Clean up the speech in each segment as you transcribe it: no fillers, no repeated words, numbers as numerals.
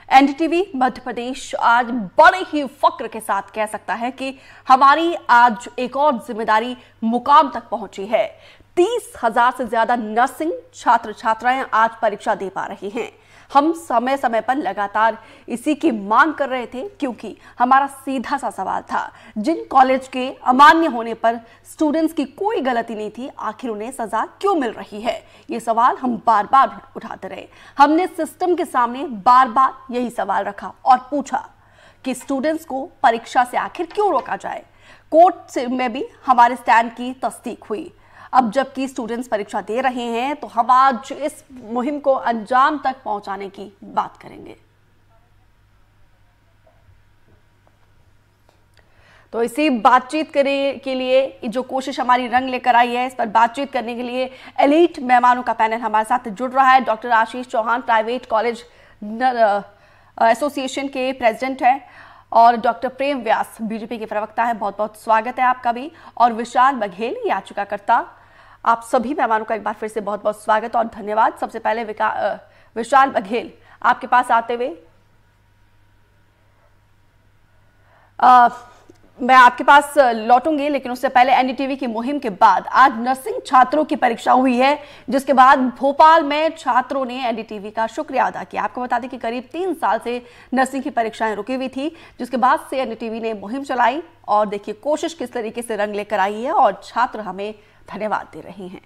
NDTV Madhya Pradesh आज बड़े ही फक्र के साथ कह सकता है कि हमारी आज एक और जिम्मेदारी मुकाम तक पहुंची है। 30,000 से ज्यादा नर्सिंग छात्र छात्राएं आज परीक्षा दे पा रही हैं। हम समय समय पर लगातार इसी की मांग कर रहे थे, क्योंकि हमारा सीधा सा सवाल था, जिन कॉलेज के अमान्य होने पर स्टूडेंट्स की कोई गलती नहीं थी, आखिर उन्हें सजा क्यों मिल रही है? ये सवाल हम बार बार उठाते रहे। हमने सिस्टम के सामने बार बार यही सवाल रखा और पूछा कि स्टूडेंट्स को परीक्षा से आखिर क्यों रोका जाए। कोर्ट में भी हमारे स्टैंड की तस्दीक हुई। अब जबकि स्टूडेंट्स परीक्षा दे रहे हैं, तो हम आज इस मुहिम को अंजाम तक पहुंचाने की बात करेंगे। तो इसी बातचीत करने के लिए जो कोशिश हमारी रंग लेकर आई है, इस पर बातचीत करने के लिए एलीट मेहमानों का पैनल हमारे साथ जुड़ रहा है। Doctor Ashish Chauhan private college association के प्रेसिडेंट हैं और डॉक्टर प्रेम व्यास बीजेपी के प्रवक्ता हैं। बहुत बहुत स्वागत है आपका भी। और विशाल बघेल याचिकाकर्ता। आप सभी मेहमानों का एक बार फिर से बहुत बहुत स्वागत और धन्यवाद। सबसे पहले विशाल बघेल, आपके पास आते हुए मैं आपके पास लौटूंगी, लेकिन उससे पहले एनडीटीवी की मुहिम के बाद आज नर्सिंग छात्रों की परीक्षा हुई है, जिसके बाद भोपाल में छात्रों ने एनडीटीवी का शुक्रिया अदा किया। आपको बता दें कि करीब 3 साल से नर्सिंग की परीक्षाएं रुकी हुई थी, जिसके बाद से एनडीटीवी ने मुहिम चलाई और देखिए कोशिश किस तरीके से रंग लेकर आई है और छात्र हमें धन्यवाद दे रहे हैं।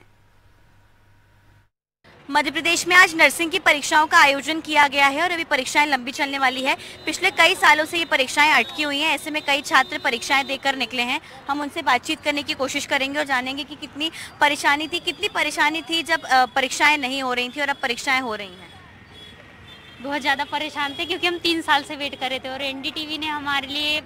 मध्य प्रदेश में आज नर्सिंग की परीक्षाओं का आयोजन किया गया है और अभी परीक्षाएं लंबी चलने वाली है। पिछले कई सालों से ये परीक्षाएं अटकी हुई हैं, ऐसे में कई छात्र परीक्षाएं देकर निकले हैं। हम उनसे बातचीत करने की कोशिश करेंगे और जानेंगे कि कितनी परेशानी थी जब परीक्षाएं नहीं हो रही थी और अब परीक्षाएं हो रही हैं। बहुत ज़्यादा परेशान थे, क्योंकि हम 3 साल से वेट कर रहे थे और एनडीटीवी ने हमारे लिए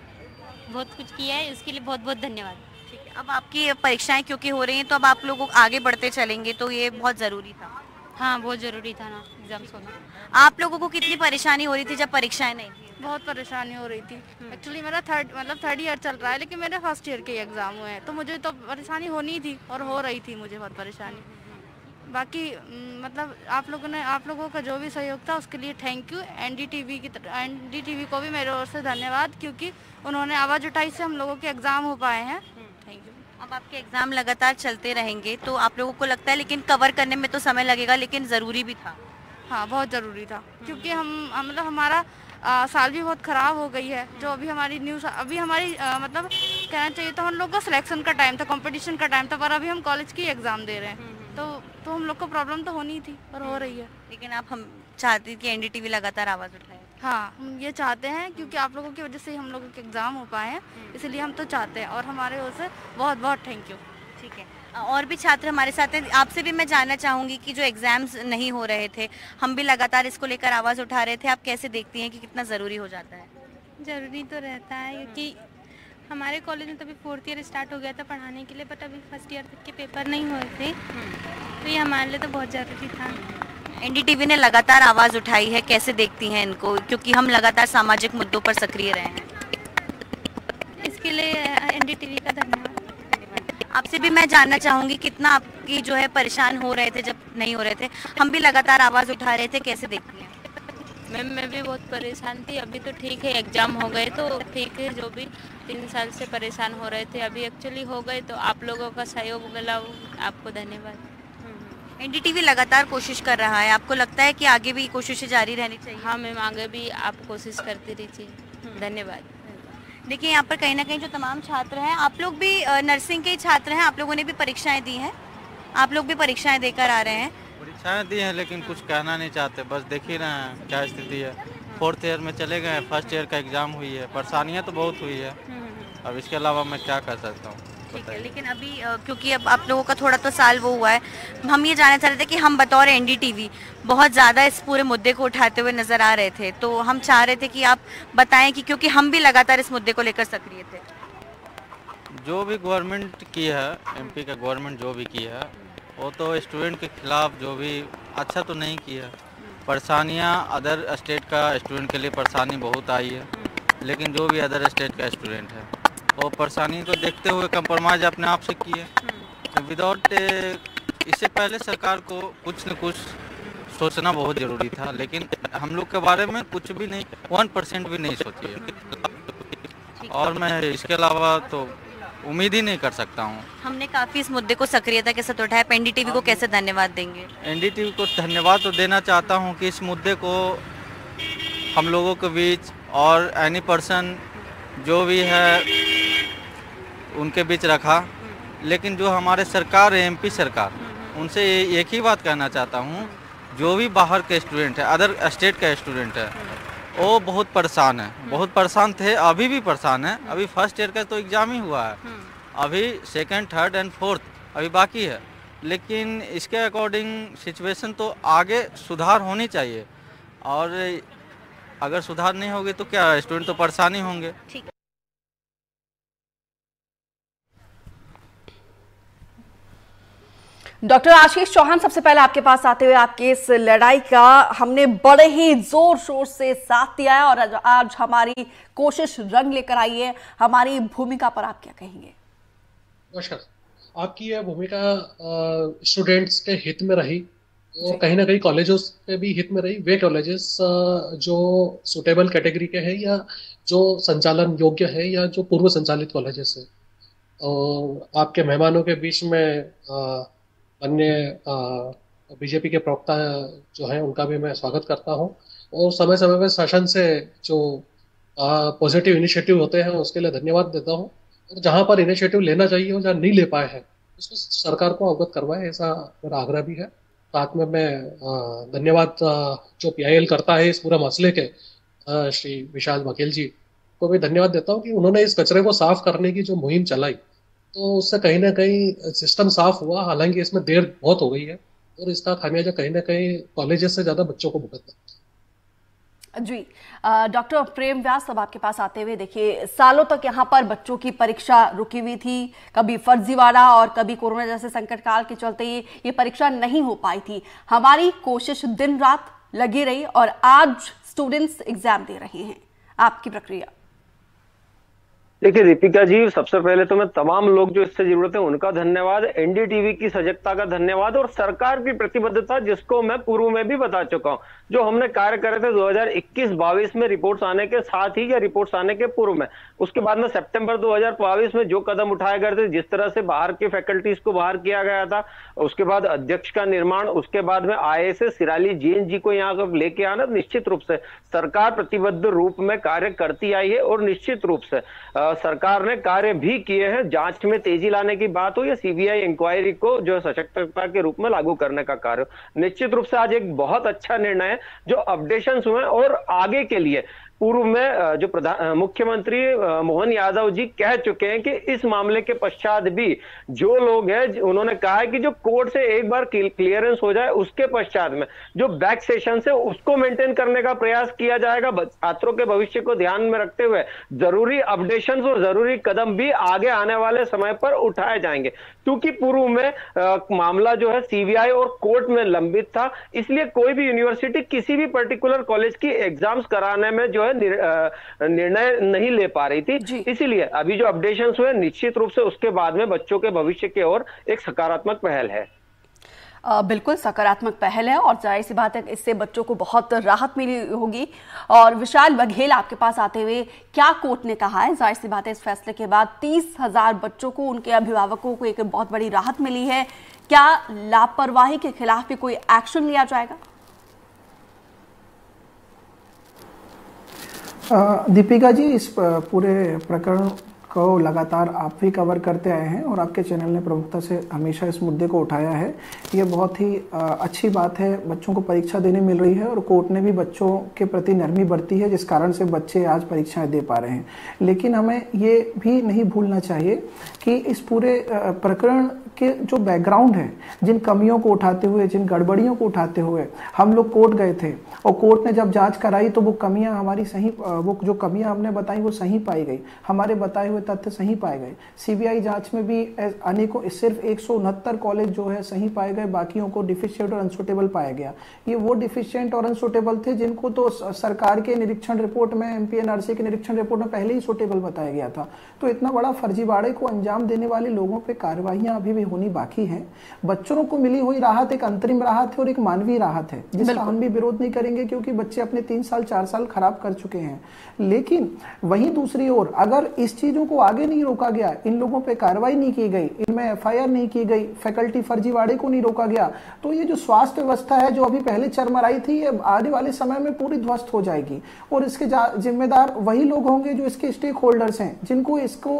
बहुत कुछ किया है, इसके लिए बहुत बहुत धन्यवाद। ठीक है, अब आपकी परीक्षाएं क्योंकि हो रही हैं, तो अब आप लोग आगे बढ़ते चलेंगे, तो ये बहुत ज़रूरी था। हाँ, बहुत ज़रूरी था ना एग्जाम्स होना। आप लोगों को कितनी परेशानी हो रही थी जब परीक्षाएं नहीं थी? बहुत परेशानी हो रही थी। एक्चुअली मेरा थर्ड ईयर चल रहा है, लेकिन मेरे फर्स्ट ईयर के एग्जाम हुए हैं, तो मुझे तो परेशानी होनी थी और हो रही थी मुझे बहुत परेशानी। बाकी मतलब आप लोगों का जो भी सहयोग था उसके लिए थैंक यू। एनडीटीवी को भी मेरे ओर से धन्यवाद, क्योंकि उन्होंने आवाज़ उठाई से हम लोगों के एग्जाम हो पाए हैं। Thank you. अब आपके एग्जाम लगातार चलते रहेंगे, तो आप लोगों को लगता है, लेकिन कवर करने में तो समय लगेगा, लेकिन ज़रूरी भी था। हाँ, बहुत ज़रूरी था, क्योंकि मतलब हमारा साल भी बहुत ख़राब हो गई है। जो अभी हमारी मतलब कहना चाहिए तो हम लोग का सिलेक्शन का टाइम था, कंपटीशन का टाइम था, पर अभी हम कॉलेज की एग्ज़ाम दे रहे हैं, तो हम लोग को प्रॉब्लम तो होनी थी और हो रही है। लेकिन हम चाहते हैं कि एनडीटीवी लगातार आवाज़ उठाए। हाँ, हम ये चाहते हैं, क्योंकि आप लोगों की वजह से ही हम लोगों के एग्ज़ाम हो पाए हैं, इसलिए हम तो चाहते हैं और हमारे ओर से बहुत बहुत थैंक यू। ठीक है, और भी छात्र हमारे साथ हैं। आपसे भी मैं जानना चाहूँगी कि जो एग्ज़ाम्स नहीं हो रहे थे, हम भी लगातार इसको लेकर आवाज़ उठा रहे थे, आप कैसे देखती हैं कि कितना ज़रूरी हो जाता है? ज़रूरी तो रहता है, क्योंकि हमारे कॉलेज में तभी 4th ईयर स्टार्ट हो गया था पढ़ाने के लिए, बट अभी फर्स्ट ईयर तक के पेपर नहीं हुए थे, तो ये हमारे लिए तो बहुत ज़रूरी था। एनडीटीवी ने लगातार आवाज़ उठाई है, कैसे देखती हैं इनको, क्योंकि हम लगातार सामाजिक मुद्दों पर सक्रिय रहे हैं? इसके लिए एनडीटीवी का धन्यवाद। आपसे भी मैं जानना चाहूँगी, कितना आपकी जो है परेशान हो रहे थे जब नहीं हो रहे थे, हम भी लगातार आवाज़ उठा रहे थे, कैसे देखती हैं? मैम, मैं भी बहुत परेशान थी। अभी तो ठीक है, एग्ज़ाम हो गए तो ठीक है। जो भी 3 साल से परेशान हो रहे थे, अभी एक्चुअली हो गए, तो आप लोगों का सहयोग मिला, आपको धन्यवाद। एनडीटीवी लगातार कोशिश कर रहा है, आपको लगता है कि आगे भी कोशिशें जारी रहनी चाहिए? हाँ मैम, आगे भी आप कोशिश करती रहिए। धन्यवाद। देखिए, यहाँ पर कहीं ना कहीं जो तमाम छात्र हैं, आप लोग भी नर्सिंग के ही छात्र हैं, आप लोगों ने भी परीक्षाएं दी हैं, आप लोग भी परीक्षाएं देकर आ रहे हैं। परीक्षाएं दी हैं, लेकिन कुछ कहना नहीं चाहते, बस देख ही रहे हैं क्या स्थिति है। 4th ईयर में चले गए, फर्स्ट ईयर का एग्जाम हुई है, परेशानियाँ तो बहुत हुई है। अब इसके अलावा मैं क्या कर सकता हूँ? ठीक है, लेकिन अभी क्योंकि अब आप लोगों का थोड़ा तो साल वो हुआ है, हम ये जानना चाह रहे थे कि हम बतौर एनडीटीवी बहुत ज़्यादा इस पूरे मुद्दे को उठाते हुए नज़र आ रहे थे, तो हम चाह रहे थे कि आप बताएं कि, क्योंकि हम भी लगातार इस मुद्दे को लेकर सक्रिय थे। जो भी गवर्नमेंट की है, एमपी का गवर्नमेंट जो भी की है, वो तो स्टूडेंट के खिलाफ जो भी अच्छा तो नहीं की है। परेशानियाँ अदर स्टेट का स्टूडेंट के लिए परेशानी बहुत आई है, लेकिन जो भी अदर स्टेट का स्टूडेंट है, वो परेशानी को देखते हुए कंप्रोमाइज़ अपने आप से किए विदाउट। इससे पहले सरकार को कुछ न कुछ सोचना बहुत ज़रूरी था, लेकिन हम लोग के बारे में कुछ भी नहीं, 1% भी नहीं सोची है। और मैं इसके अलावा तो उम्मीद ही नहीं कर सकता हूँ। हमने काफ़ी इस मुद्दे को सक्रियता के साथ उठाया, एनडीटीवी को कैसे धन्यवाद देंगे? एनडीटीवी को धन्यवाद तो देना चाहता हूँ कि इस मुद्दे को हम लोगों के बीच और एनी पर्सन जो भी है उनके बीच रखा, लेकिन जो हमारे सरकार है, एमपी सरकार, उनसे एक ही बात कहना चाहता हूँ, जो भी बाहर के स्टूडेंट है, अदर स्टेट का स्टूडेंट है, वो बहुत परेशान है, बहुत परेशान थे, अभी भी परेशान है। अभी फर्स्ट ईयर का तो एग्ज़ाम ही हुआ है, अभी सेकंड, थर्ड एंड फोर्थ अभी बाकी है, लेकिन इसके अकॉर्डिंग सिचुएशन तो आगे सुधार होनी चाहिए, और अगर सुधार नहीं होगी तो क्या स्टूडेंट तो परेशानी होंगे। ठीक। डॉक्टर आशीष चौहान, सबसे पहले आपके पास आते हुए, आपकी इस लड़ाई का हमने बड़े ही जोर शोर से साथ दिया है और आज हमारी कोशिश रंग लेकर आई है। हमारी भूमिका पर आप क्या कहेंगे? नमस्कार। आपकी यह भूमिका स्टूडेंट्स के हित में रही, वो कहीं ना कहीं कॉलेजेस के भी हित में रही। वे कॉलेजेस जो सुटेबल कैटेगरी के हैं या जो संचालन योग्य है या जो पूर्व संचालित कॉलेजेस है, आपके मेहमानों के बीच में अन्य बीजेपी के प्रवक्ता जो हैं उनका भी मैं स्वागत करता हूं, और समय समय पर शासन से जो पॉजिटिव इनिशिएटिव होते हैं उसके लिए धन्यवाद देता हूं, और जहां पर इनिशिएटिव लेना चाहिए और जहां नहीं ले पाए हैं उसको सरकार को अवगत करवाए, ऐसा मेरा आग्रह भी है। साथ में मैं धन्यवाद जो PIL करता है इस पूरे मसले के, श्री विशाल बघेल जी को भी धन्यवाद देता हूँ कि उन्होंने इस कचरे को साफ करने की जो मुहिम चलाई, तो उससे कहीं ना कहीं सिस्टम साफ हुआ। हालांकि इसमें देर बहुत हो गई है और इसका खामियाजा कहीं ना कहीं कॉलेजेस से ज्यादा बच्चों को भुगतना। जी, डॉक्टर प्रेम व्यास, अब आपके पास आते हुए, देखिए सालों तक यहाँ पर बच्चों की परीक्षा रुकी हुई थी, कभी फर्जीवाड़ा और कभी कोरोना जैसे संकट काल के चलते ये परीक्षा नहीं हो पाई थी। हमारी कोशिश दिन रात लगी रही और आज स्टूडेंट्स एग्जाम दे रहे हैं। आपकी प्रक्रिया? देखिए दीपिका जी, सबसे पहले तो मैं तमाम लोग जो इससे जरूरत है उनका धन्यवाद, एनडीटीवी की सजगता का धन्यवाद और सरकार की प्रतिबद्धता, जिसको मैं पूर्व में भी बता चुका हूं। जो हमने कार्य करे थे 2021-22 में रिपोर्ट्स आने के साथ ही या रिपोर्ट्स आने के पूर्व में, उसके बाद में सितंबर 2022 में जो कदम उठाए गए थे, जिस तरह से बाहर के फैकल्टीज को बाहर किया गया था, उसके बाद अध्यक्ष का निर्माण, उसके बाद में IAS सिराली JN जी को यहाँ लेके आना, निश्चित रूप से सरकार प्रतिबद्ध रूप में कार्य करती आई है और निश्चित रूप से सरकार ने कार्य भी किए हैं। जांच में तेजी लाने की बात हो या CBI इंक्वायरी को जो सशक्तता के रूप में लागू करने का कार्य, निश्चित रूप से आज एक बहुत अच्छा निर्णय है जो अपडेशंस हुए और आगे के लिए पूर्व में जो मुख्यमंत्री मोहन यादव जी कह चुके हैं कि इस मामले के पश्चात भी जो लोग हैं, उन्होंने कहा है कि जो कोर्ट से एक बार क्लियरेंस हो जाए उसके पश्चात में जो बैक सेशन है उसको मेंटेन करने का प्रयास किया जाएगा। छात्रों के भविष्य को ध्यान में रखते हुए जरूरी अपडेशंस और जरूरी कदम भी आगे आने वाले समय पर उठाए जाएंगे, क्योंकि पूर्व में मामला जो है CBI और कोर्ट में लंबित था, इसलिए कोई भी यूनिवर्सिटी किसी भी पर्टिकुलर कॉलेज की एग्जाम्स कराने में जो है निर्णय नहीं ले पा रही थी। इसीलिए अभी जो अपडेशंस हुए, निश्चित रूप से उसके बाद में बच्चों के भविष्य की ओर एक सकारात्मक पहल है। बिल्कुल सकारात्मक पहल है और जाहिर सी बात है इससे बच्चों को बहुत राहत मिली होगी। और विशाल बघेल, आपके पास आते हुए, क्या कोर्ट ने कहा है? जाहिर सी बात है इस फैसले के बाद 30,000 बच्चों को, उनके अभिभावकों को एक बहुत बड़ी राहत मिली है। क्या लापरवाही के खिलाफ भी कोई एक्शन लिया जाएगा? दीपिका जी, इस पूरे प्रकरण को लगातार आप भी कवर करते आए हैं और आपके चैनल ने प्रमुखता से हमेशा इस मुद्दे को उठाया है। ये बहुत ही अच्छी बात है, बच्चों को परीक्षा देने मिल रही है और कोर्ट ने भी बच्चों के प्रति नरमी बरती है, जिस कारण से बच्चे आज परीक्षाएं दे पा रहे हैं। लेकिन हमें ये भी नहीं भूलना चाहिए कि इस पूरे प्रकरण के जो बैकग्राउंड है, जिन कमियों को उठाते हुए, जिन गड़बड़ियों को उठाते हुए हम लोग कोर्ट गए थे और कोर्ट ने जब जांच कराई तो वो कमियां हमारी सही, वो जो कमियां हमने बताई वो सही पाई गई, हमारे बताए हुए तथ्य सही पाए गए। CBI जांच में भी अनेकों, सिर्फ 169 कॉलेज जो है सही पाए गए गए, बाकियों को डिफिशिएंट और अनसुटेबल पाया गया। ये वो डिफिशिएंट और अनसुटेबल थे जिनको तो सरकार के निरीक्षण रिपोर्ट में, एमपीएनआरसी के निरीक्षण रिपोर्ट में पहले ही सुटेबल बताया गया था। तो इतना बड़ा फर्जीवाड़े को अंजाम देने वाले लोगों पे कार्रवाइयां अभी भी होनी बाकी है। बच्चों को मिली हुई राहत एक अंतरिम राहत है और एक मानवीय राहत है, जिसका हम भी विरोध नहीं करेंगे, क्योंकि बच्चे अपने 3 साल 4 साल खराब कर चुके हैं। लेकिन वहीं दूसरी ओर अगर इस चीजों को आगे नहीं रोका गया, इन लोगों पे कार्रवाई नहीं की गई, इनमें एफआईआर नहीं की गई, फैकल्टी फर्जीवाड़े को नहीं रोका गया, तो ये जो स्वास्थ्य व्यवस्था है जो अभी पहले चरमराई थी, ये आने वाले समय में पूरी ध्वस्त हो जाएगी। और इसके जिम्मेदार वही लोग होंगे जो इसके स्टेक होल्डर्स हैं, जिनको इसको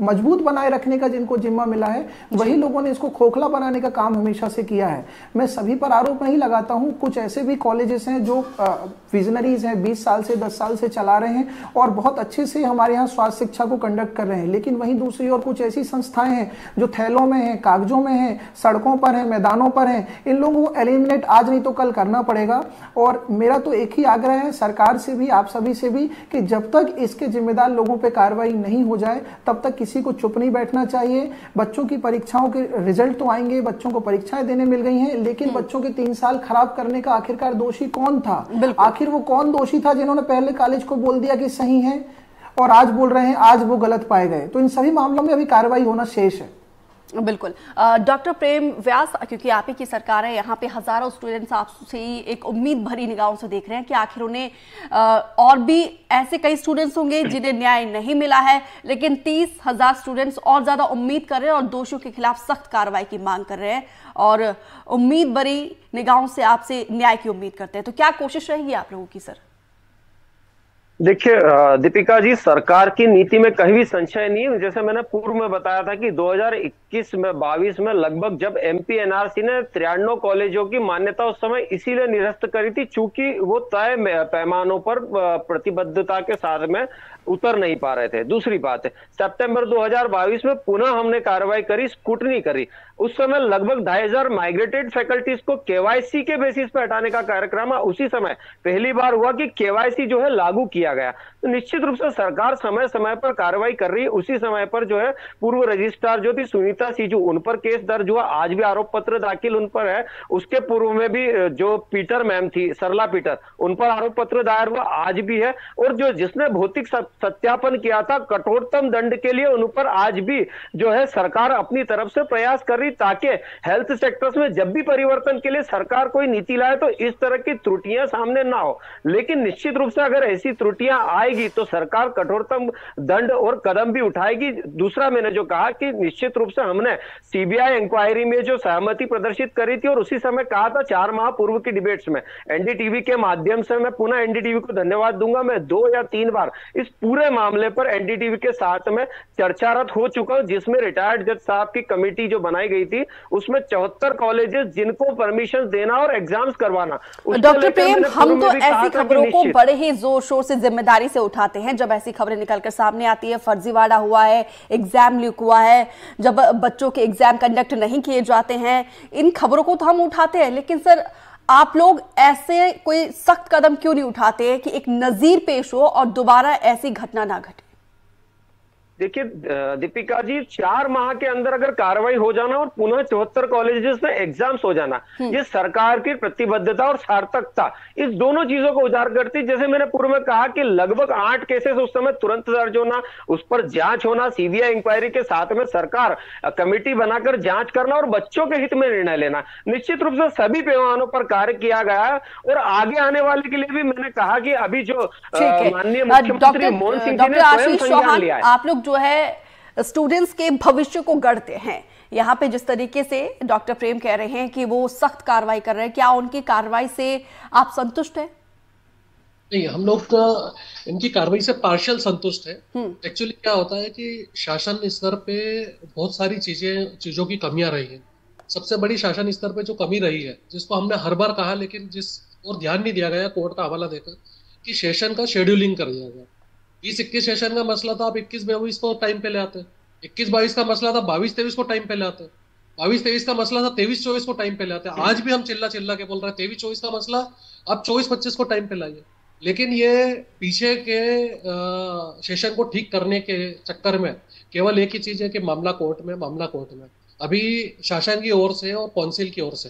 मजबूत बनाए रखने का जिनको जिम्मा मिला है, वही लोगों ने इसको खोखला बनाने का काम हमेशा से किया है। मैं सभी पर आरोप नहीं लगाता हूं, कुछ ऐसे भी कॉलेजेस हैं जो विजनरीज हैं, 20 साल से 10 साल से चला रहे हैं और बहुत अच्छे से हमारे यहाँ स्वास्थ्य शिक्षा को कंडक्ट कर रहे हैं। लेकिन वहीं दूसरी ओर कुछ ऐसी संस्थाएं हैं जो थैलों में हैं, कागजों में हैं, सड़कों पर हैं, मैदानों पर हैं। इन लोगों को एलिमिनेट आज नहीं तो कल करना पड़ेगा। और मेरा तो एक ही आग्रह है सरकार से भी, आप सभी से भी, कि जब तक इसके जिम्मेदार लोगों पर कार्रवाई नहीं हो जाए तब तक किसी को चुप नहीं बैठना चाहिए। बच्चों की परीक्षाओं के रिजल्ट तो आएंगे, बच्चों को परीक्षाएं देने मिल गई हैं, लेकिन बच्चों के 3 साल खराब करने का आखिरकार दोषी कौन था? आखिर वो कौन दोषी था जिन्होंने पहले कॉलेज को बोल दिया कि सही है और आज बोल रहे हैं आज वो गलत पाए गए? तो इन सभी मामलों में अभी कार्रवाई होना शेष है। बिल्कुल। डॉक्टर प्रेम व्यास, क्योंकि आप ही की सरकार है, यहाँ पे हजारों स्टूडेंट्स आपसे ही एक उम्मीद भरी निगाहों से देख रहे हैं कि आखिर उन्हें और भी ऐसे कई स्टूडेंट्स होंगे जिन्हें न्याय नहीं मिला है, लेकिन 30,000 स्टूडेंट्स और ज्यादा उम्मीद कर रहे हैं और दोषियों के खिलाफ सख्त कार्रवाई की मांग कर रहे हैं और उम्मीद भरी निगाहों से आपसे न्याय की उम्मीद करते हैं। तो क्या कोशिश रहेगी आप लोगों की सर? देखिए दीपिका जी, सरकार की नीति में कहीं भी संशय नहीं है। जैसे मैंने पूर्व में बताया था कि 2021 में 22 में लगभग जब एमपीएनआरसी ने 93 कॉलेजों की मान्यता उस समय इसीलिए निरस्त करी थी चूंकि वो तय पैमानों पर प्रतिबद्धता के साथ में उतर नहीं पा रहे थे। दूसरी बात है, सितंबर 2022 में पुनः हमने कार्रवाई करी, स्क्रूटनी करी। उस समय लगभग 2,500 माइग्रेटेड फैकल्टीज को केवाईसी के बेसिस पर हटाने का कार्यक्रम है। उसी समय पहली बार हुआ कि केवाईसी जो है लागू किया गया। तो निश्चित रूप से सरकार समय समय पर कार्रवाई कर रही है। उसी समय पर जो है पूर्व रजिस्ट्रार जो थी सुनीता सीजू, उन पर केस दर्ज हुआ, आज भी आरोप पत्र दाखिल उन पर है। उसके पूर्व में भी जो पीटर मैम थी, सरला पीटर, उन पर आरोप पत्र दायर हुआ, आज भी है। और जो जिसने भौतिक सत्यापन किया था, कठोरतम दंड के लिए उन पर आज भी जो है सरकार अपनी तरफ से प्रयास कर रही, ताकि हेल्थ सेक्टर्स में जब भी परिवर्तन के लिए सरकार कोई नीति लाए तो इस तरह की त्रुटियां सामने ना हो। लेकिन निश्चित रूप से अगर ऐसी त्रुटियां आएगी तो सरकार कठोरतम दंड और कदम भी उठाएगी। दूसरा, मैंने जो कहा कि निश्चित रूप से हमने सीबीआई इंक्वायरी में जो सहमति प्रदर्शित करी थी और उसी समय कहा था 4 माह पूर्व की डिबेट्स में, एनडीटीवी के माध्यम से मैं पुनः एनडीटीवी को धन्यवाद दूंगा। मैं 2 या 3 बार इस पूरे मामले पर एनडीटीवी के साथ में चर्चारत हो चुका हूं, जिसमें रिटायर्ड जज साहब की कमेटी जो बनाई गई थी उसमें 74 कॉलेजेस जिनको परमिशन देना और एग्जाम्स करवाना। डॉक्टर प्रेम, हम तो ऐसी खबरों को बड़े ही जोर शोर से जिम्मेदारी से उठाते हैं जब ऐसी खबरें निकलकर सामने आती है, फर्जीवाड़ा हुआ है, एग्जाम लीक हुआ है, जब बच्चों के एग्जाम कंडक्ट नहीं किए जाते हैं, इन खबरों को तो हम उठाते हैं। लेकिन सर, आप लोग ऐसे कोई सख्त कदम क्यों नहीं उठाते कि एक नजीर पेश हो और दोबारा ऐसी घटना ना घटे? देखिए दीपिका जी, 4 माह के अंदर अगर कार्रवाई हो जाना और पुनः 74 कॉलेजेस में एग्जाम्स हो जाना, ये सरकार की प्रतिबद्धता और सार्थकता, इस दोनों चीजों को उजागर करती। जैसे मैंने पूर्व में कहा कि लगभग 8 केसेस उस समय तुरंत दर्ज होना, उस पर जांच होना, सीबीआई इंक्वायरी के साथ में सरकार कमेटी बनाकर जांच करना और बच्चों के हित में निर्णय लेना। निश्चित रूप से सभी पैमानों पर कार्य किया गया है और आगे आने वाले के लिए भी मैंने कहा कि अभी जो माननीय मुख्यमंत्री मनमोहन सिंह जी ने स्वयं संज्ञान लिया है। आप लोग जो है स्टूडेंट्स के भविष्य को गढ़ते हैं, यहाँ पे जिस तरीके से डॉक्टर प्रेम कह रहे हैं कि वो सख्त कार्रवाई कर रहे हैं, क्या उनकी कार्रवाई से आप संतुष्ट हैं? नहीं, हम लोग इनकी कार्रवाई से पार्शियल संतुष्ट है। एक्चुअली क्या होता है कि शासन स्तर पे बहुत सारी चीजों की कमियां रही है। सबसे बड़ी शासन स्तर पे जो कमी रही है, जिसको हमने हर बार कहा लेकिन जिस और ध्यान नहीं दिया गया, कोर्ट का हवाला देकर, कि सेशन का शेड्यूलिंग कर दिया गया। 20-21 सेशन का मसला था, आप 21-22 को टाइम पे ले आते। 21-22 का मसला था, 22-23 को टाइम पे ले आते। 22-23 का मसला था, 23-24 को टाइम पे ले आते। आज भी हम चिल्ला के बोल रहे हैं 23-24 का मसला अब 24-25 को टाइम पे लाइए। लेकिन ये पीछे के सेशन को ठीक करने के चक्कर में केवल एक ही चीज है कि मामला कोर्ट में। अभी शासन की ओर से और काउंसिल की ओर से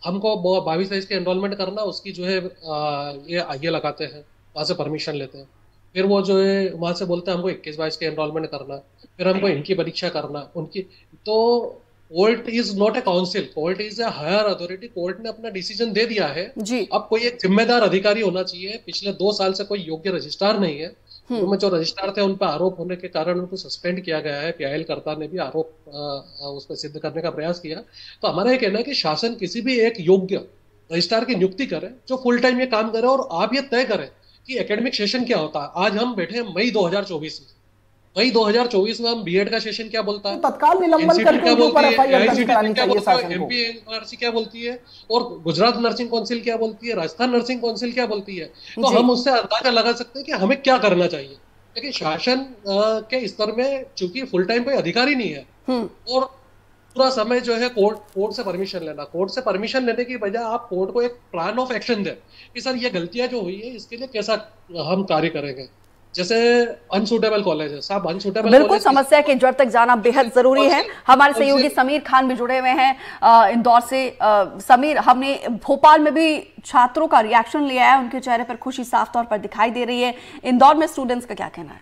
हमको 22-23 के एनरोलमेंट करना, उसकी जो है ये लगाते हैं, वहाँ से परमिशन लेते हैं, फिर वो जो है वहाँ से बोलते हैं हमको 21-22 के एनरोलमेंट करना, फिर हमको इनकी परीक्षा करना, उनकी। तो court is not a council, court is a higher authority. Court ने अपना डिसीजन दे दिया है जी। अब कोई एक जिम्मेदार अधिकारी होना चाहिए। पिछले 2 साल से कोई योग्य रजिस्ट्रार नहीं है, उनमें जो रजिस्ट्रार थे उन पर आरोप होने के कारण उनको सस्पेंड किया गया है। पीआईएल कर्ता ने भी आरोप उस पर सिद्ध करने का प्रयास किया। तो हमारा ये कहना है कि शासन किसी भी एक योग्य रजिस्ट्रार की नियुक्ति करे जो फुल टाइम ये काम करे, और आप ये तय करें कि एकेडमिक सेशन क्या होता है। आज हम बैठे हैं मई 2024 में, मई 2024 में हम बीएड का सेशन क्या बोलता है, तत्काल निलंबन करके उनके ऊपर एफआईआर दर्ज करानी चाहिए शासन को। एमपीएनआरसी क्या बोलती है और गुजरात नर्सिंग काउंसिल क्या बोलती है, राजस्थान नर्सिंग काउंसिल क्या बोलती है। तो हम उससे अंदाजा लगा सकते हैं कि हमें क्या करना चाहिए। लेकिन शासन के स्तर में चूंकि फुल टाइम कोई अधिकारी नहीं है और पूरा समय जो है कोर्ट से परमिशन लेना, कोर्ट से परमिशन लेने की बजाय आप कोर्ट को एक प्लान ऑफ एक्शन दें कि सर ये गलतियां जो हुई है इसके लिए कैसा हम कार्य करेंगे। जैसे अनसूटेबल कॉलेज है साहब, अनसूटेबल बिल्कुल समस्या की जड़ तक जाना बेहद जरूरी है। हमारे सहयोगी समीर खान भी जुड़े हुए हैं इंदौर से। समीर, हमने भोपाल में भी छात्रों का रिएक्शन लिया है, उनके चेहरे पर खुशी साफ तौर पर दिखाई दे रही है। इंदौर में स्टूडेंट्स का क्या कहना है?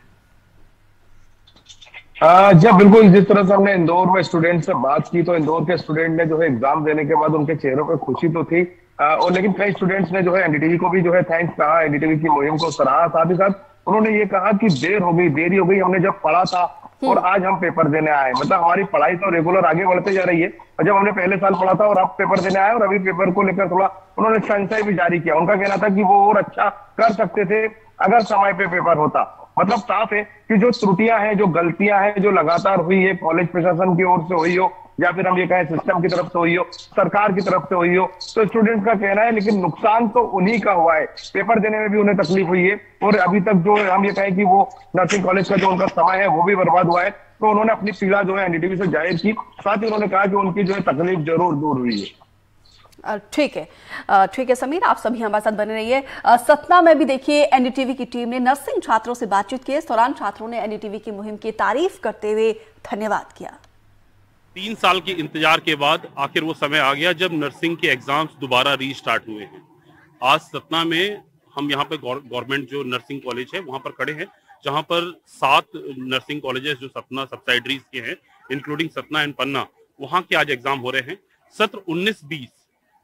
जब बिल्कुल जिस तरह से हमने इंदौर में स्टूडेंट से बात की तो इंदौर के स्टूडेंट ने जो है एग्जाम देने के बाद उनके चेहरों पर खुशी तो थी, और लेकिन कई स्टूडेंट्स ने जो है एनडीटीवी को भी जो है थैंक्स कहा, एनडीटीवी की मुहिम को सराहा। साथ ही साथ उन्होंने ये कहा कि देरी हो गई, हमने जब पढ़ा था और आज हम पेपर देने आए। मतलब हमारी पढ़ाई तो रेगुलर आगे बढ़ते जा रही है, और जब हमने पहले साल पढ़ा था और अब पेपर देने आए और अभी पेपर को लेकर थोड़ा उन्होंने संशय भी जारी किया। उनका कहना था कि वो और अच्छा कर सकते थे अगर समय पे पेपर होता। मतलब साफ है कि जो त्रुटियां हैं, जो गलतियां हैं, जो लगातार हुई है, कॉलेज प्रशासन की ओर से हुई हो या फिर हम ये कहें सिस्टम की तरफ से हुई हो, सरकार की तरफ से हुई हो, तो स्टूडेंट्स का कहना है। लेकिन नुकसान तो उन्हीं का हुआ है, पेपर देने में भी उन्हें तकलीफ हुई है, और अभी तक जो हम ये कहें कि वो नर्सिंग कॉलेज का जो उनका समय है वो भी बर्बाद हुआ है। तो उन्होंने अपनी पीड़ा जो है एनडीटीवी से जाहिर की। साथ ही उन्होंने कहा कि उनकी जो है तकलीफ जरूर दूर हुई है। ठीक है समीर, आप सभी हमारे साथ बने रहिए। सतना में भी देखिए एनडीटीवी की टीम ने नर्सिंग छात्रों से बातचीत की। इस दौरान छात्रों ने एनडीटीवी की मुहिम की तारीफ करते हुए धन्यवाद किया। 3 साल के इंतजार के बाद आखिर वो समय आ गया जब नर्सिंग के एग्जाम्स दोबारा रीस्टार्ट हुए हैं। आज सतना में हम यहाँ पे गवर्नमेंट जो नर्सिंग कॉलेज है वहाँ पर खड़े हैं, जहाँ पर 7 नर्सिंग कॉलेजेस जो सतना सब्सिडरीज के हैं, इंक्लूडिंग सतना एंड पन्ना, वहाँ के आज एग्जाम हो रहे हैं। सत्र 19-20,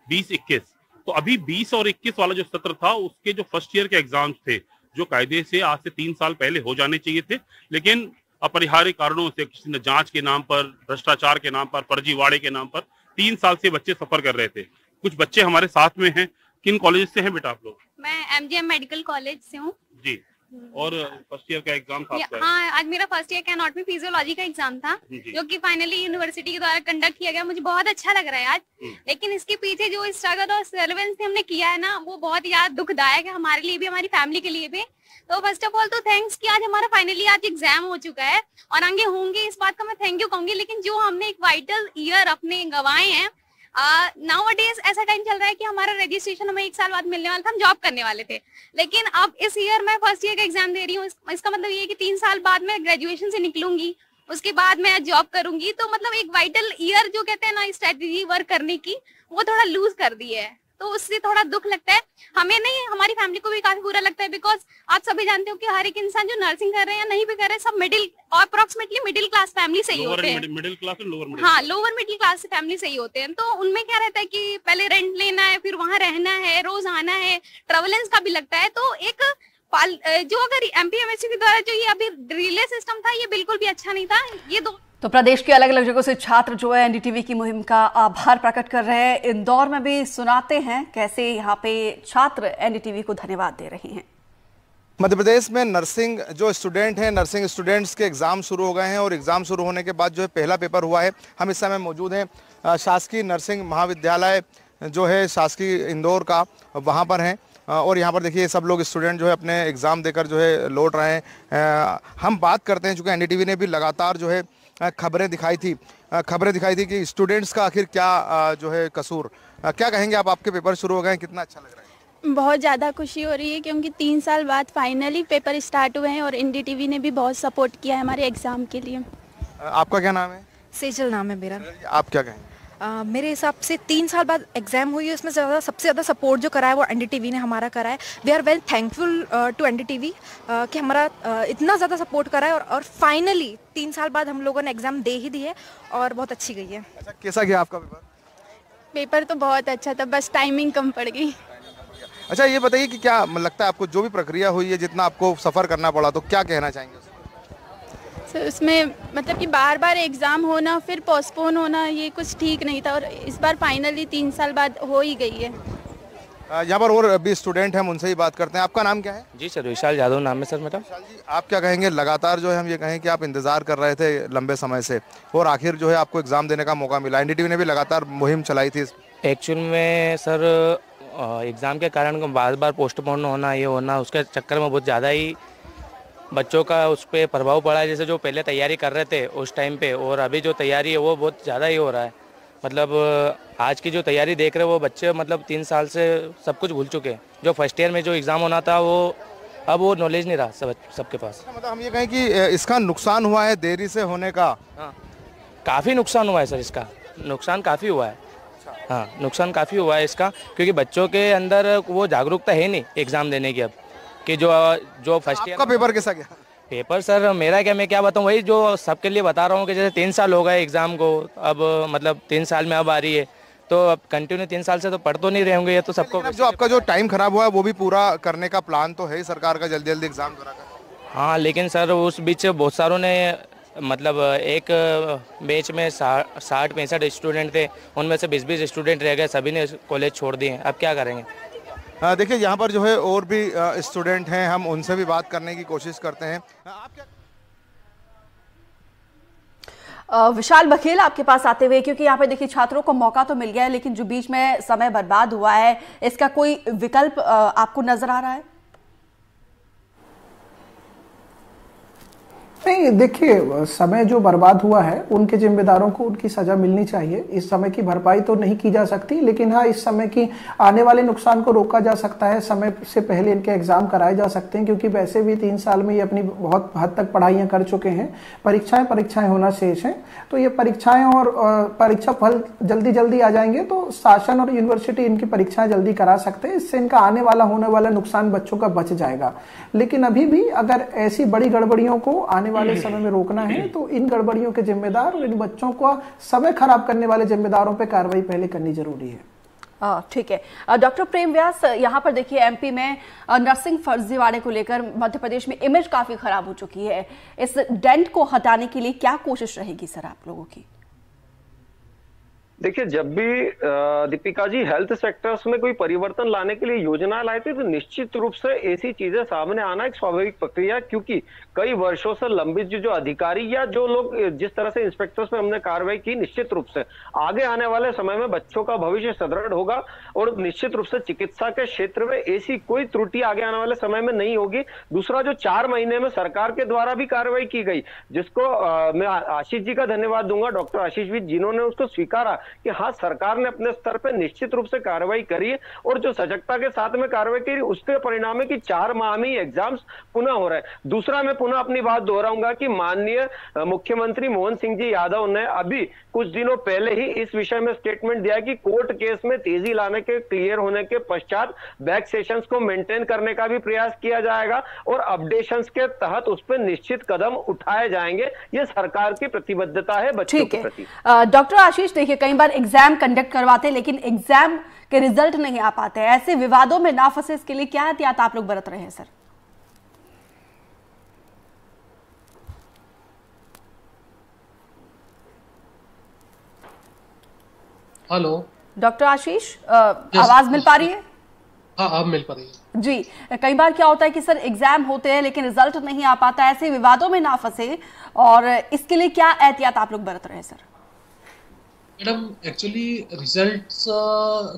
20-21, तो अभी 20 और 21 वाला जो सत्र था उसके जो फर्स्ट ईयर के एग्जाम्स थे, जो कायदे से आज से 3 साल पहले हो जाने चाहिए थे, लेकिन अपरिहार्य कारणों से किसी ने जांच के नाम पर, भ्रष्टाचार के नाम पर, फर्जीवाड़े के नाम पर 3 साल से बच्चे सफर कर रहे थे। कुछ बच्चे हमारे साथ में हैं। किन कॉलेज से हैं बेटा आप लोग? मैं एमजीएम मेडिकल कॉलेज से हूँ जी। और फर्स्ट ईयर का एग्जाम था आपका? हाँ, आज मेरा फर्स्ट ईयर का एनाटॉमी फिजियोलॉजी का एग्जाम था, जो कि फाइनली यूनिवर्सिटी के द्वारा कंडक्ट किया गया। मुझे बहुत अच्छा लग रहा है आज, लेकिन इसके पीछे जो स्ट्रगल और सर्वेलेंस हमने किया है ना, वो बहुत याद दुखदायक है हमारे लिए भी, हमारी फैमिली के लिए भी। तो फर्स्ट ऑफ ऑल तो थैंक्स कि आज हमारा फाइनली आज एग्जाम हो चुका है, और आगे होंगे, इस बात का मैं थैंक यू कहूंगी। लेकिन जो हमने एक वाइटल ईयर अपने गंवाए हैं, नाउ डेज ऐसा टाइम चल रहा है कि हमारा रजिस्ट्रेशन हमें 1 साल बाद मिलने वाला था, हम जॉब करने वाले थे, लेकिन अब इस ईयर मैं फर्स्ट ईयर का एग्जाम दे रही हूँ। इसका मतलब ये है कि 3 साल बाद मैं ग्रेजुएशन से निकलूंगी, उसके बाद मैं जॉब करूंगी। तो मतलब एक वाइटल ईयर जो कहते हैं ना स्ट्रेटेजी वर्क करने की, वो थोड़ा लूज कर दी है, तो उससे थोड़ा दुख लगता है। हमें नहीं, हमारी फैमिली को भी काफी बुरा लगता है, बिकॉज आप सभी जानते हो कि हर एक इंसान जो नर्सिंग कर रहे हैं या नहीं भी कर रहे हैं, सब middle approximately middle class family से ही होते हैं। मिडिल क्लास और लोअर मिडिल, हाँ, लोअर मिडिल क्लास फैमिली से ही होते हैं। तो उनमें क्या रहता है कि पहले रेंट लेना है, फिर वहां रहना है, रोज आना है, ट्रेवलेंस का भी लगता है। तो एक जो अगर एमपीएमएससी के द्वारा जो ये अभी रिले सिस्टम था, ये बिल्कुल भी अच्छा नहीं था। ये तो प्रदेश के अलग अलग जगहों से छात्र जो है एनडीटीवी की मुहिम का आभार प्रकट कर रहे हैं। इंदौर में भी सुनाते हैं कैसे यहाँ पे छात्र एनडीटीवी को धन्यवाद दे रहे हैं। मध्य प्रदेश में नर्सिंग जो स्टूडेंट हैं, नर्सिंग स्टूडेंट्स के एग्ज़ाम शुरू हो गए हैं, और एग्ज़ाम शुरू होने के बाद जो है पहला पेपर हुआ है। हम इस समय मौजूद हैं शासकीय नर्सिंग महाविद्यालय जो है शासकीय इंदौर का, वहाँ पर हैं, और यहाँ पर देखिए सब लोग स्टूडेंट जो है अपने एग्ज़ाम देकर जो है लौट रहे हैं। हम बात करते हैं, चूँकि एनडीटीवी ने भी लगातार जो है खबरें दिखाई थी कि स्टूडेंट्स का आखिर क्या जो है कसूर। क्या कहेंगे आप? आपके पेपर शुरू हो गए हैं, कितना अच्छा लग रहा है? बहुत ज़्यादा खुशी हो रही है, क्योंकि 3 साल बाद फाइनली पेपर स्टार्ट हुए हैं, और एनडीटीवी ने भी बहुत सपोर्ट किया है हमारे एग्ज़ाम के लिए। आपका क्या नाम है? सेजल नाम है मेरा। आप क्या कहें? मेरे हिसाब से 3 साल बाद एग्जाम हुई है, उसमें सबसे ज़्यादा सपोर्ट जो करा है वो एनडीटीवी ने हमारा करा है। We are well thankful to NDTV कि हमारा इतना ज़्यादा सपोर्ट करा है और फाइनली 3 साल बाद हम लोगों ने एग्ज़ाम दे ही दी है और बहुत अच्छी गई है। अच्छा, कैसा गया आपका पेपर? पेपर तो बहुत अच्छा था, बस टाइमिंग कम पड़ गई। अच्छा, ये बताइए कि क्या लगता है आपको जो भी प्रक्रिया हुई है, जितना आपको सफ़र करना पड़ा, तो क्या कहना चाहेंगे? उसमें मतलब कि बार बार एग्ज़ाम होना फिर पोस्टपोन होना ये कुछ ठीक नहीं था और इस बार फाइनली 3 साल बाद हो ही गई है। यहाँ पर और भी स्टूडेंट हैं, हम उनसे ही बात करते हैं। आपका नाम क्या है? जी सर, विशाल यादव नाम है सर मेरा। विशाल जी, आप क्या कहेंगे? लगातार जो है हम ये कहें कि आप इंतज़ार कर रहे थे लंबे समय से और आखिर जो है आपको एग्ज़ाम देने का मौका मिला। एनडीटीवी ने भी लगातार मुहिम चलाई थी। एक्चुअल में सर एग्ज़ाम के कारण बार बार पोस्टपोन होना, ये होना, उसके चक्कर में बहुत ज़्यादा ही बच्चों का उस पर प्रभाव पड़ा है। जैसे जो पहले तैयारी कर रहे थे उस टाइम पे और अभी जो तैयारी है वो बहुत ज़्यादा ही हो रहा है। मतलब आज की जो तैयारी देख रहे हो वो बच्चे मतलब 3 साल से सब कुछ भूल चुके हैं। जो फर्स्ट ईयर में जो एग्ज़ाम होना था वो अब वो नॉलेज नहीं रहा सबके पास। मतलब हम ये कहें कि इसका नुकसान हुआ है देरी से होने का? हाँ, काफ़ी नुकसान हुआ है सर, इसका नुकसान काफ़ी हुआ है। हाँ, नुकसान काफ़ी हुआ है इसका, क्योंकि बच्चों के अंदर वो जागरूकता है नहीं एग्ज़ाम देने की। अब कि जो फर्स्ट ईयर का पेपर कैसा गया? पेपर सर मेरा क्या, मैं क्या बताऊँ, वही जो सबके लिए बता रहा हूँ कि जैसे 3 साल हो गए एग्ज़ाम को, अब मतलब 3 साल में अब आ रही है, तो अब कंटिन्यू 3 साल से तो पढ़ तो नहीं रहे होंगे ये तो सबको। जो आपका जो टाइम खराब हुआ है वो भी पूरा करने का प्लान तो है सरकार का, जल्दी जल्दी एग्ज़ाम करा कर। हाँ, लेकिन सर उस बीच बहुत सारों ने मतलब एक बैच में 60-65 स्टूडेंट थे, उनमें से 20-20 स्टूडेंट रह गए, सभी ने कॉलेज छोड़ दिए। अब क्या करेंगे? देखिए यहाँ पर जो है और भी स्टूडेंट हैं, हम उनसे भी बात करने की कोशिश करते हैं। आप क्या विशाल बघेल आपके पास आते हुए, क्योंकि यहाँ पे देखिए छात्रों को मौका तो मिल गया है लेकिन जो बीच में समय बर्बाद हुआ है इसका कोई विकल्प आपको नजर आ रहा है? नहीं, देखिए समय जो बर्बाद हुआ है उनके जिम्मेदारों को उनकी सजा मिलनी चाहिए। इस समय की भरपाई तो नहीं की जा सकती, लेकिन हाँ इस समय की आने वाले नुकसान को रोका जा सकता है। समय से पहले इनके एग्जाम कराए जा सकते हैं, क्योंकि वैसे भी 3 साल में ये अपनी बहुत हद तक पढ़ाइयाँ कर चुके हैं। परीक्षाएं होना शेष हैं, तो ये परीक्षाएं और परीक्षा फल जल्दी जल्दी आ जाएंगे तो शासन और यूनिवर्सिटी इनकी परीक्षाएं जल्दी करा सकते हैं। इससे इनका आने वाला होने वाला नुकसान बच्चों का बच जाएगा। लेकिन अभी भी अगर ऐसी बड़ी गड़बड़ियों को आने वाले समय में रोकना है तो इन गड़बड़ियों के जिम्मेदार और इन बच्चों को समय खराब करने वाले जिम्मेदारों पे कार्रवाई पहले करनी जरूरी है। ठीक है। डॉक्टर प्रेम व्यास, यहाँ पर देखिए एमपी में नर्सिंग फर्जीवाड़े को लेकर मध्य प्रदेश में इमेज काफी खराब हो चुकी है। इस डेंट को हटाने के लिए क्या कोशिश रहेगी सर आप लोगों की? देखिए, जब भी दीपिका जी हेल्थ सेक्टर्स में कोई परिवर्तन लाने के लिए योजना लाए थे तो निश्चित रूप से ऐसी चीजें सामने आना एक स्वाभाविक प्रक्रिया, क्योंकि कई वर्षों से लंबित जो अधिकारी या जो लोग जिस तरह से इंस्पेक्टर्स में हमने कार्रवाई की, निश्चित रूप से आगे आने वाले समय में बच्चों का भविष्य सुदृढ़ होगा और निश्चित रूप से चिकित्सा के क्षेत्र में ऐसी कोई त्रुटि आगे आने वाले समय में नहीं होगी। दूसरा, जो 4 महीने में सरकार के द्वारा भी कार्रवाई की गई, जिसको मैं आशीष जी का धन्यवाद दूंगा, डॉक्टर आशीष जी, जिन्होंने उसको स्वीकारा कि हाँ सरकार ने अपने स्तर पर निश्चित रूप से कार्रवाई करी है और जो सजगता के साथ में कार्रवाई करी उसके परिणाम है कि 4 माह में एग्जाम्स पुनः हो रहे हैं। दूसरा, मैं पुनः अपनी बात दोहराऊंगा कि माननीय मुख्यमंत्री मोहन सिंह जी यादव ने अभी कुछ दिनों पहले ही इस विषय में स्टेटमेंट दिया कि कोर्ट केस में तेजी लाने के क्लियर होने के पश्चात बैक सेशंस को मेंटेन करने का भी प्रयास किया जाएगा और अपडेशंस के तहत उस पर निश्चित कदम उठाए जाएंगे। ये सरकार की प्रतिबद्धता है बच्चों के प्रति। डॉक्टर आशीष, देखिए कई बार एग्जाम कंडक्ट करवाते हैं लेकिन एग्जाम के रिजल्ट नहीं आ पाते हैं, ऐसे विवादों में ना फंसे इसके लिए क्या एहतियात आप लोग बरत रहे हैं सर? हेलो डॉक्टर आशीष, आवाज मिल पा रही है? हाँ, अब मिल पा रही है जी। कई बार क्या होता है कि सर एग्जाम होते हैं लेकिन रिजल्ट नहीं आ पाता, ऐसे विवादों में ना फंसे और इसके लिए क्या एहतियात आप लोग बरत रहे हैं सर? मैडम, एक्चुअली रिजल्ट्स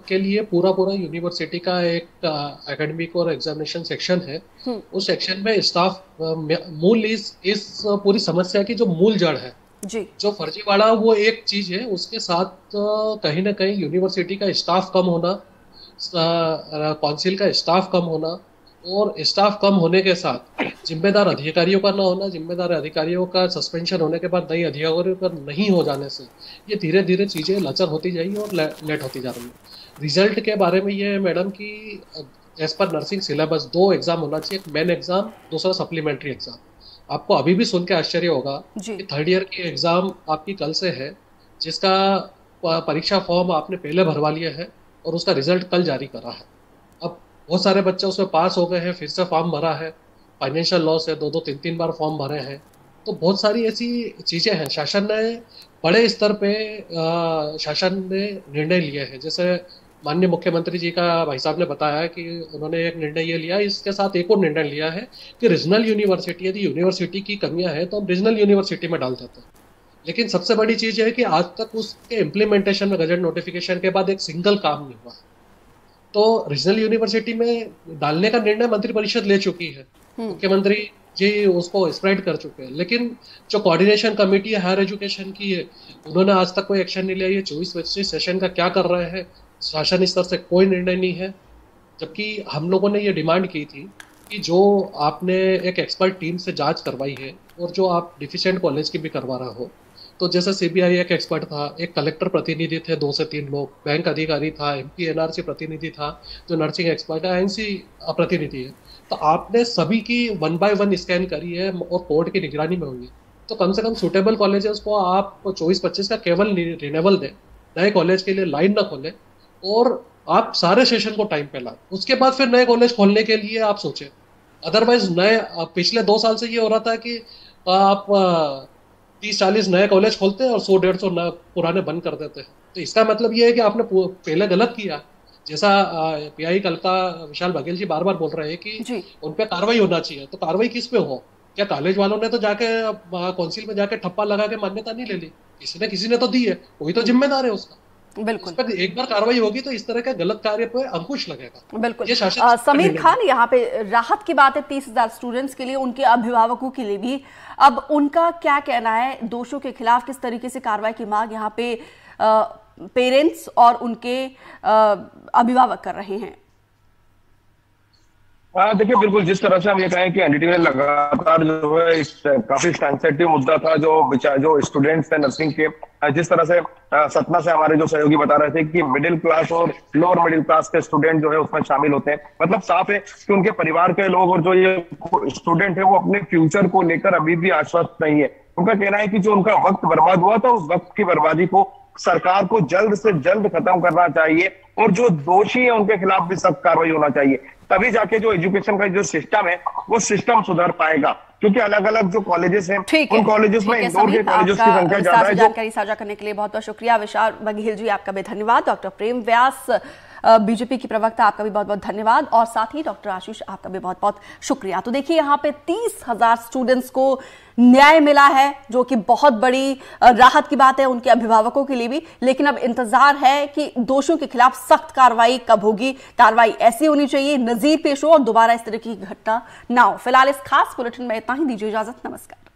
के लिए पूरा यूनिवर्सिटी का एक एकेडमिक और एग्जामिनेशन सेक्शन है। उस सेक्शन में स्टाफ मूल इस पूरी समस्या की जो मूल जड़ है जी, जो फर्जीवाड़ा, वो एक चीज है। उसके साथ कहीं ना कहीं यूनिवर्सिटी का स्टाफ कम होना, काउंसिल का स्टाफ कम होना और स्टाफ कम होने के साथ जिम्मेदार अधिकारियों का ना होना, जिम्मेदार अधिकारियों का सस्पेंशन होने के बाद नई अधिकारियों का नहीं हो जाने से ये धीरे धीरे चीज़ें लचर होती जाएगी और लेट होती जा रही है। रिजल्ट के बारे में ये मैडम की as per nursing syllabus 2 exam होना चाहिए, एक मेन एग्जाम, दूसरा सप्लीमेंट्री एग्जाम। आपको अभी भी सुन के आश्चर्य होगा कि 3rd ईयर की एग्जाम आपकी कल से है, जिसका परीक्षा फॉर्म आपने पहले भरवा लिया है और उसका रिजल्ट कल जारी करा है। अब बहुत सारे बच्चे उसमें पास हो गए हैं, फिर से फॉर्म भरा है, फाइनेंशियल लॉस है, 2-2, 3-3 बार फॉर्म भरे हैं। तो बहुत सारी ऐसी चीज़ें हैं। शासन ने बड़े स्तर पे शासन ने निर्णय लिए हैं, जैसे माननीय मुख्यमंत्री जी का भाई साहब ने बताया कि उन्होंने एक निर्णय ये लिया, इसके साथ एक और निर्णय लिया है कि रीजनल यूनिवर्सिटी, यदि यूनिवर्सिटी की कमियां हैं तो हम रीजनल यूनिवर्सिटी में डाल देते हैं। लेकिन सबसे बड़ी चीज़ है कि आज तक उसके इम्प्लीमेंटेशन में गजट नोटिफिकेशन के बाद एक सिंगल काम नहीं हुआ। तो रीजनल यूनिवर्सिटी में डालने का निर्णय मंत्रिपरिषद ले चुकी है, मुख्यमंत्री जी उसको स्प्रेड कर चुके हैं, लेकिन जो कोऑर्डिनेशन कमेटी है हायर एजुकेशन की है, उन्होंने आज तक कोई एक्शन नहीं लिया। ये 24-25 सेशन का क्या कर रहे हैं, शासन स्तर से कोई निर्णय नहीं है। जबकि हम लोगों ने ये डिमांड की थी कि जो आपने एक एक्सपर्ट टीम से जांच करवाई है और जो आप डिफिशिएंट कॉलेज की भी करवा रहा हो, तो जैसे सीबीआई एक एक्सपर्ट था, एक कलेक्टर प्रतिनिधि थे 2 से 3 लोग, बैंक अधिकारी था, एमपी एनआरसी प्रतिनिधि था, जो नर्सिंग एक्सपर्ट है, आईएनसी प्रतिनिधि है, तो आपने सभी की 1 बाय 1 स्कैन करी है और कोर्ट की निगरानी में हुई। तो कम से कम सूटेबल कॉलेजेस को आप 24-25 का केवल रिन्यूअल दें, नए कॉलेज के लिए लाइन ना खोलें और आप सारे सेशन को टाइम पे लाएं। उसके बाद फिर नए कॉलेज खोलने के लिए आप सोचें। अदरवाइज पिछले 2 साल से ये हो रहा था कि आप 30-40 नए कॉलेज खोलते हैं और 100-150 पुराने बंद कर देते हैं। तो इसका मतलब ये है कि आपने पहले गलत किया। जैसा पीआई कल का विशाल बघेल जी बार बार बोल रहे हैं कि उन पे कार्रवाई होना चाहिए, तो कार्रवाई किस पे हो? क्या कॉलेज वालों ने तो जाके काउंसिल में जाके ठप्पा लगा के मान्यता नहीं ले ली? किसी ने तो दी है, कोई तो जिम्मेदार है उसका। बिल्कुल, इस पर एक बार कार्रवाई होगी तो इस तरह के गलत कार्य पे अंकुश लगेगा। बिल्कुल। समीर खान, यहाँ पे राहत की बात है 30,000 स्टूडेंट्स के लिए, उनके अभिभावकों के लिए भी। अब उनका क्या कहना है, दोषियों के खिलाफ किस तरीके से कार्रवाई की मांग यहाँ पे पेरेंट्स और उनके अभिभावक कर रहे हैं? देखिए, बिल्कुल जिस तरह से हम ये कहें कि एनडीटीवी ने लगातार जो है काफी सेंसिटिव मुद्दा था जो स्टूडेंट्स थे नर्सिंग के, जिस तरह से सतना से हमारे जो सहयोगी बता रहे थे कि मिडिल क्लास और लोअर मिडिल क्लास के स्टूडेंट जो है उसमें शामिल होते हैं। मतलब साफ है कि उनके परिवार के लोग और जो ये स्टूडेंट है वो अपने फ्यूचर को लेकर अभी भी आश्वस्त नहीं है। उनका कहना है कि जो उनका वक्त बर्बाद हुआ था, उस वक्त की बर्बादी को सरकार को जल्द से जल्द खत्म करना चाहिए और जो दोषी है उनके खिलाफ भी सख्त कार्रवाई होना चाहिए। तभी जाके जो एजुकेशन का जो सिस्टम है वो सिस्टम सुधर पाएगा, क्योंकि अलग अलग जो कॉलेजेस हैं उन कॉलेजेस में इंदौर के कॉलेजेस की संख्या ज्यादा है। जानकारी साझा करने के लिए बहुत बहुत शुक्रिया विशाल बघेल जी, आपका भी धन्यवाद। डॉक्टर प्रेम व्यास बीजेपी की प्रवक्ता, आपका भी बहुत बहुत धन्यवाद। और साथ ही डॉक्टर आशीष, आपका भी बहुत बहुत शुक्रिया। तो देखिए, यहाँ पे 30,000 स्टूडेंट्स को न्याय मिला है, जो कि बहुत बड़ी राहत की बात है उनके अभिभावकों के लिए भी। लेकिन अब इंतजार है कि दोषियों के खिलाफ सख्त कार्रवाई कब होगी। कार्रवाई ऐसी होनी चाहिए, नजीर पेश हो और दोबारा इस तरह की घटना ना हो। फिलहाल इस खास बुलेटिन में इतना ही, दीजिए इजाजत, नमस्कार।